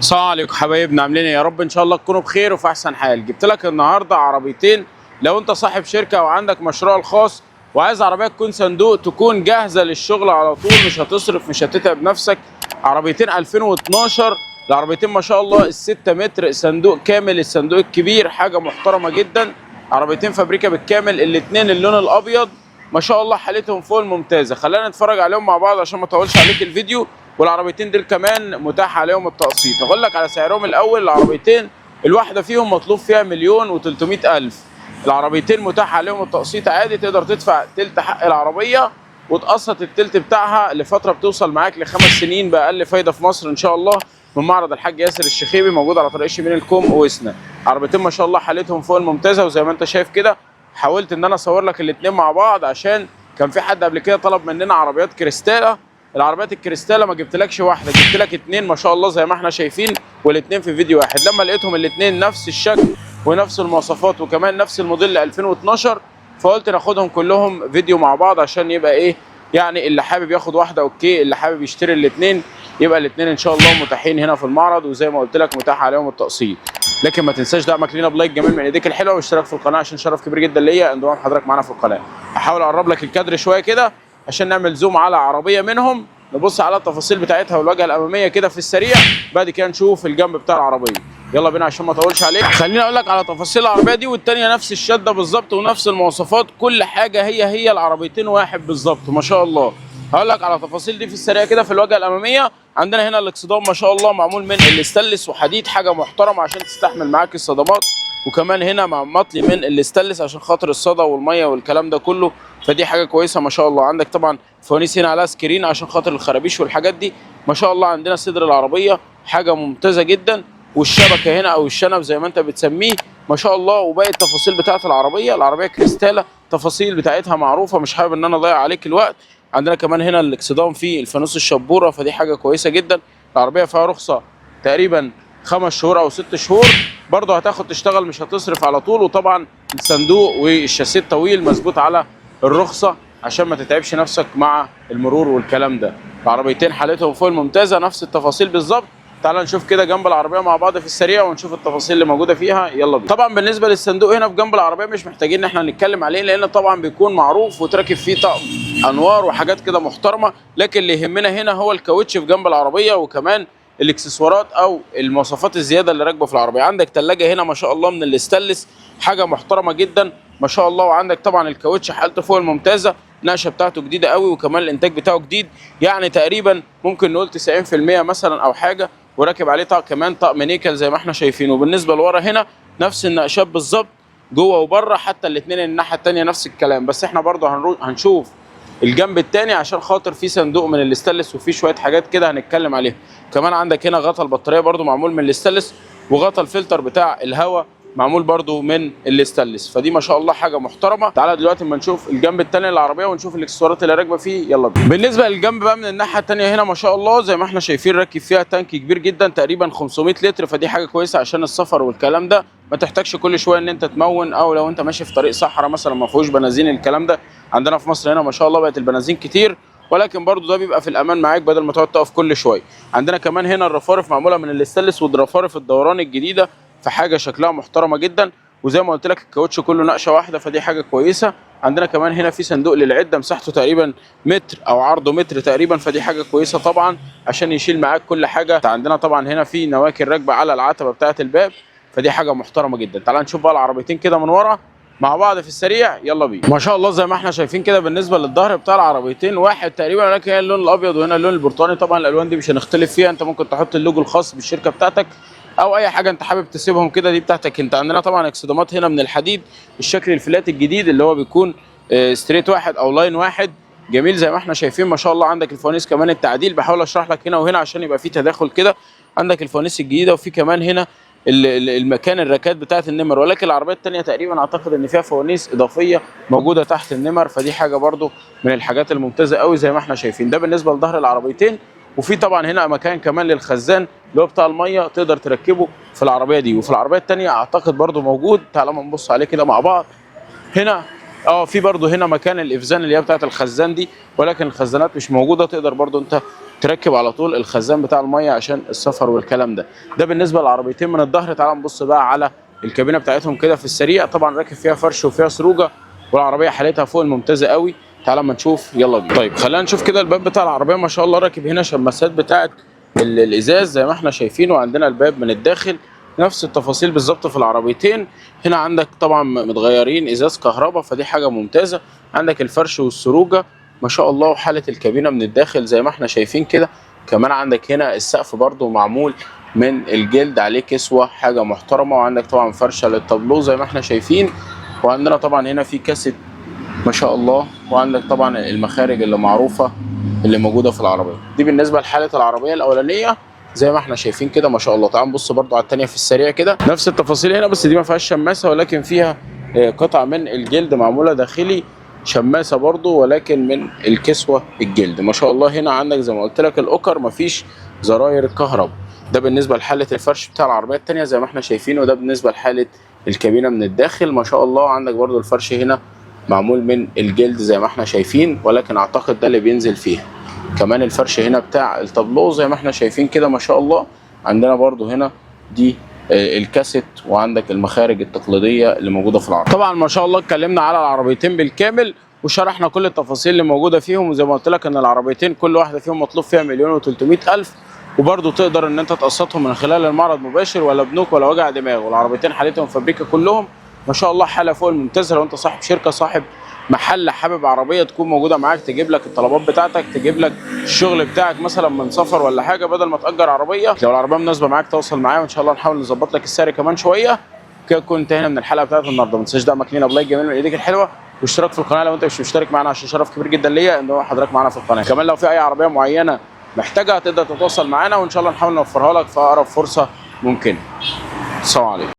السلام عليكم حبايبنا، عاملين ايه؟ يا رب ان شاء الله تكونوا بخير وفي احسن حال. جبت لك النهارده عربيتين. لو انت صاحب شركه او عندك مشروع الخاص وعايز عربيه تكون صندوق، تكون جاهزه للشغل على طول، مش هتصرف، مش هتتعب نفسك. عربيتين 2012. العربيتين ما شاء الله ال6 متر صندوق كامل، الصندوق الكبير، حاجه محترمه جدا. عربيتين فابريكا بالكامل، الاثنين اللون الابيض، ما شاء الله حالتهم فوق الممتازه. خلينا نتفرج عليهم مع بعض عشان ما اطولش عليك الفيديو. والعربيتين دول كمان متاح عليهم التقسيط. اقول لك على سعرهم الاول. العربيتين الواحده فيهم مطلوب فيها 1,300,000. العربيتين متاح عليهم التقسيط عادي، تقدر تدفع تلت حق العربيه وتقسط التلت بتاعها لفتره بتوصل معاك ل5 سنين باقل فايده في مصر ان شاء الله، من معرض الحاج ياسر الشخيبي، موجود على طريق شبين الكوم ووسنا. عربيتين ما شاء الله حالتهم فوق الممتازه، وزي ما انت شايف كده حاولت ان انا اصور لك الاثنين مع بعض، عشان كان في حد قبل كده طلب مننا عربيات كريستاله. العربيات الكريستاله ما جبتلكش واحده، جبت لك اتنين ما شاء الله زي ما احنا شايفين، والاتنين في فيديو واحد. لما لقيتهم الاتنين نفس الشكل ونفس المواصفات وكمان نفس الموديل 2012، فقلت ناخدهم كلهم فيديو مع بعض عشان يبقى ايه يعني، اللي حابب ياخد واحده اوكي، اللي حابب يشتري الاتنين يبقى الاتنين ان شاء الله متاحين هنا في المعرض، وزي ما قلت لك متاح عليهم التقسيط. لكن ما تنساش دعمك لينا بلايك جميل من ايديك الحلوه، واشتراك في القناه عشان شرف كبير جدا ليا انضمام حضرتك معانا في القناه. هحاول اقرب لك الكادر شويه كده عشان نعمل زوم على عربيه منهم، نبص على التفاصيل بتاعتها والواجهه الاماميه كده في السريع، بعد كده نشوف الجنب بتاع العربيه. يلا بينا عشان ما اطولش عليك. خليني اقول لك على تفاصيل العربيه دي، والثانيه نفس الشده بالظبط ونفس المواصفات، كل حاجه هي العربيتين واحد بالظبط ما شاء الله. هقول لك على التفاصيل دي في السريع كده. في الواجهه الاماميه عندنا هنا الاكسدام ما شاء الله معمول من الاستانلس وحديد، حاجه محترمه عشان تستحمل معاك الصدمات. وكمان هنا مطلي من الاستانلس عشان خاطر الصدى والميه والكلام ده كله، فدي حاجه كويسه ما شاء الله. عندك طبعا فوانيس هنا على سكرين عشان خاطر الخرابيش والحاجات دي ما شاء الله. عندنا صدر العربيه حاجه ممتازه جدا، والشبكه هنا او الشنب زي ما انت بتسميه ما شاء الله. وباقي التفاصيل بتاعت العربيه كريستاله، التفاصيل بتاعتها معروفه، مش حابب ان انا اضيع عليك الوقت. عندنا كمان هنا الاكسدام فيه الفانوس الشبوره، فدي حاجه كويسه جدا. العربيه فيها رخصه تقريبا 5 شهور او 6 شهور، برضه هتاخد تشتغل مش هتصرف على طول. وطبعا الصندوق والشاسيه الطويل مظبوط على الرخصه عشان ما تتعبش نفسك مع المرور والكلام ده. العربيتين حالتهم فوق الممتازه، نفس التفاصيل بالظبط. تعال نشوف كده جنب العربيه مع بعض في السريع ونشوف التفاصيل اللي موجوده فيها. يلا بينا. طبعا بالنسبه للصندوق هنا في جنب العربيه مش محتاجين ان احنا نتكلم عليه، لان طبعا بيكون معروف وتركب فيه طقم انوار وحاجات كده محترمه. لكن اللي يهمنا هنا هو الكاوتش في جنب العربيه، وكمان الاكسسوارات او المواصفات الزياده اللي راكبه في العربيه. عندك ثلاجه هنا ما شاء الله من الاستانلس، حاجه محترمه جدا ما شاء الله. وعندك طبعا الكاوتش حالته فوق الممتازه، النقشه بتاعته جديده قوي، وكمان الانتاج بتاعه جديد، يعني تقريبا ممكن نقول 90% مثلا او حاجه. وراكب عليه كمان طقم نيكل زي ما احنا شايفين. وبالنسبه لورا هنا نفس النقشات بالظبط جوه وبره، حتى الاثنين الناحيه الثانيه نفس الكلام. بس احنا برضه هنشوف الجنب الثاني عشان خاطر فيه صندوق من الاستانلس وفيه شويه حاجات كده هنتكلم عليها. كمان عندك هنا غطا البطاريه برضه معمول من الاستانلس، وغطا الفلتر بتاع الهواء معمول برضو من الاستانلس، فدي ما شاء الله حاجه محترمه. تعالى دلوقتي اما نشوف الجنب الثاني للعربيه ونشوف الاكسسوارات اللي راكبه فيه. يلا بينا. بالنسبه للجنب بقى من الناحيه الثانيه هنا ما شاء الله زي ما احنا شايفين راكب فيها تانك كبير جدا تقريبا 500 لتر، فدي حاجه كويسه عشان السفر والكلام ده، ما تحتاجش كل شويه ان انت تمون، او لو انت ماشي في طريق صحراء مثلا ما فيهوش بنزين الكلام ده. عندنا في مصر هنا ما شاء الله بقت البنزين كتير، ولكن برضو ده بيبقى في الامان معاك بدل ما تقعد تقف كل شويه. عندنا كمان هنا الرفارف معموله من الاستانلس، والرفارف الدوران الجديده، فحاجه شكلها محترمه جدا. وزي ما قلت لك الكاوتش كله نقشه واحده، فدي حاجه كويسه. عندنا كمان هنا في صندوق للعده مساحته تقريبا متر او عرضه متر تقريبا، فدي حاجه كويسه طبعا عشان يشيل معاك كل حاجه. عندنا طبعا هنا في نواكل راكبه على العتبه بتاعه الباب، فدي حاجه محترمه جدا. تعال نشوف بقى العربيتين كده من ورا مع بعض في السريع. يلا بينا. ما شاء الله زي ما احنا شايفين كده بالنسبه للظهر بتاع العربيتين واحد تقريبا، ولكن هنا اللون الابيض وهنا اللون البرتقاني. طبعا الالوان دي مش هنختلف فيها، انت ممكن تحط اللوجو الخاص بالشركه بتاعتك او اي حاجه انت حابب تسيبهم كده، دي بتاعتك انت. عندنا طبعا اكسدامات هنا من الحديد، الشكل الفلات الجديد اللي هو بيكون ستريت واحد او لاين واحد، جميل زي ما احنا شايفين ما شاء الله. عندك الفوانيس كمان التعديل، بحاول اشرح لك هنا وهنا عشان يبقى في تداخل كده. عندك الفوانيس الجديده، وفي كمان هنا المكان الركات بتاعت النمر، ولكن العربيه الثانيه تقريبا اعتقد ان فيها فوانيس اضافيه موجوده تحت النمر، فدي حاجه برضو من الحاجات الممتازه قوي زي ما احنا شايفين. ده بالنسبه لظهر العربيتين. وفي طبعا هنا مكان كمان للخزان اللي هو بتاع الميه، تقدر تركبه في العربيه دي. وفي العربيه الثانيه اعتقد برضو موجود، تعالى ما نبص عليه كده مع بعض. هنا في برضو هنا مكان الافزان اللي هي بتاعت الخزان دي، ولكن الخزانات مش موجوده، تقدر برضو انت وتركب على طول الخزان بتاع الميه عشان السفر والكلام ده. ده بالنسبه للعربيتين من الظهر. تعال نبص بقى على الكابينه بتاعتهم كده في السريع. طبعا راكب فيها فرش وفيها سروجه، والعربيه حالتها فوق الممتازه قوي. تعال اما نشوف، يلا بينا. طيب خلينا نشوف كده الباب بتاع العربيه. ما شاء الله راكب هنا شماسات بتاعه الازاز زي ما احنا شايفين، وعندنا الباب من الداخل نفس التفاصيل بالظبط في العربيتين. هنا عندك طبعا متغيرين ازاز كهرباء، فدي حاجه ممتازه. عندك الفرش والسروجه ما شاء الله، وحاله الكابينه من الداخل زي ما احنا شايفين كده. كمان عندك هنا السقف برضو معمول من الجلد، عليه كسوه، حاجه محترمه. وعندك طبعا فرشه للتابلو زي ما احنا شايفين. وعندنا طبعا هنا في كاسيت ما شاء الله. وعندك طبعا المخارج اللي معروفه اللي موجوده في العربيه دي. بالنسبه لحاله العربيه الاولانيه زي ما احنا شايفين كده ما شاء الله. تعال نبص برضو على الثانيه في السريع كده، نفس التفاصيل هنا، بس دي ما فيهاش شماسه ولكن فيها قطع من الجلد معموله داخلي، شماسه برضو ولكن من الكسوه الجلد ما شاء الله. هنا عندك زي ما قلت لك الاوكر، ما فيش زراير الكهرباء. ده بالنسبه لحاله الفرش بتاع العربيه الثانيه زي ما احنا شايفين. وده بالنسبه لحاله الكابينه من الداخل ما شاء الله. عندك برضو الفرش هنا معمول من الجلد زي ما احنا شايفين، ولكن اعتقد ده اللي بينزل فيها. كمان الفرش هنا بتاع التابلو زي ما احنا شايفين كده ما شاء الله. عندنا برضو هنا دي الكاسيت، وعندك المخارج التقليديه اللي موجوده في العربيه. طبعا ما شاء الله اتكلمنا على العربيتين بالكامل وشرحنا كل التفاصيل اللي موجوده فيهم. وزي ما قلت لك ان العربيتين كل واحده فيهم مطلوب فيها 1,300,000، وبرضو تقدر ان انت تقسطهم من خلال المعرض مباشر، ولا بنوك ولا وجع دماغ. والعربيتين حالتهم فابريكا كلهم ما شاء الله، حاله فوق الممتازه. لو انت صاحب شركه، صاحب محل، حابب عربيه تكون موجوده معاك، تجيب لك الطلبات بتاعتك، تجيب لك الشغل بتاعك مثلا من سفر ولا حاجه، بدل ما تاجر عربيه، لو العربيه مناسبه معاك تواصل معايا وان شاء الله نحاول نظبط لك السعر كمان شويه. كده كنت هنا من الحلقه بتاعت النهارده. ما تنساش دعمك لينا بلايك جميل من ايديك الحلوه، واشتراك في القناه لو انت مش مشترك معانا، عشان شرف كبير جدا ليا ان هو حضرتك معانا في القناه. كمان لو في اي عربيه معينه محتاجها تقدر تتواصل معانا، وان شاء الله نحاول نوفرها لك في اقرب فرصه ممكنه. السلام عليكم.